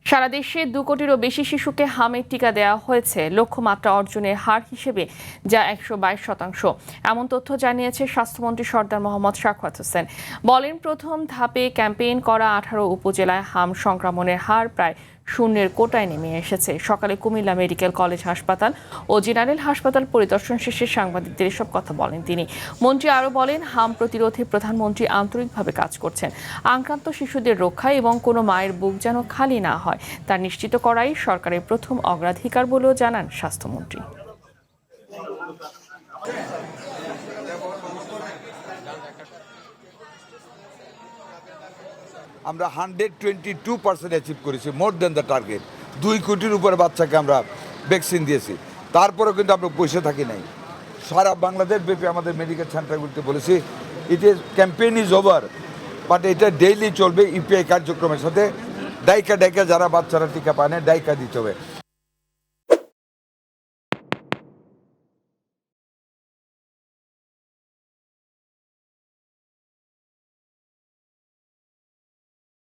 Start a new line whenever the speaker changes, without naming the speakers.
সারা দেশে 2 কোটিরও বেশি শিশুকে হামের টিকা দেওয়া হয়েছে লক্ষ্যমাত্রা অর্জনের হার হিসেবে, যা 122%। এমন তথ্য জানিয়েছে স্বাস্থ্যমন্ত্রী সরদার মোহাম্মদ সাখাওয়াত হোসেন। বলেন, প্রথম ধাপে ক্যাম্পেইন করা 18 উপজেলায় হাম সংক্রমণের হার প্রায় শূন্যের কোটায় নেমে এসেছে। সকালে কুমিল্লা মেডিকেল কলেজ হাসপাতাল ও জেনারেল হাসপাতাল পরিদর্শন শেষে সাংবাদিকদের এসব কথা বলেন তিনি। মন্ত্রী আরও বলেন, হাম প্রতিরোধে প্রধানমন্ত্রী আন্তরিকভাবে কাজ করছেন। আক্রান্ত শিশুদের রক্ষা এবং কোনো মায়ের বুক যেন খালি না হয় তা নিশ্চিত করাই সরকারের প্রথম অগ্রাধিকার বলেও জানান স্বাস্থ্যমন্ত্রী।
আমরা 122% অ্যাচিভ করেছি, মোর দেন দ্য টার্গেট। 2 কোটির উপরে বাচ্চাকে আমরা ভ্যাকসিন দিয়েছি। তারপরেও কিন্তু আমরা বসে থাকি নাই। সারা বাংলাদেশ ব্যাপী আমাদের মেডিকেল সেন্টারগুলিতে বলেছি, it is campaign is over, but এটা ডেইলি চলবে ইউপিআই কার্যক্রমের সাথে। ডাইকা যারা বাচ্চারা টিকা পায় না, ডাইকা দিতে হবে।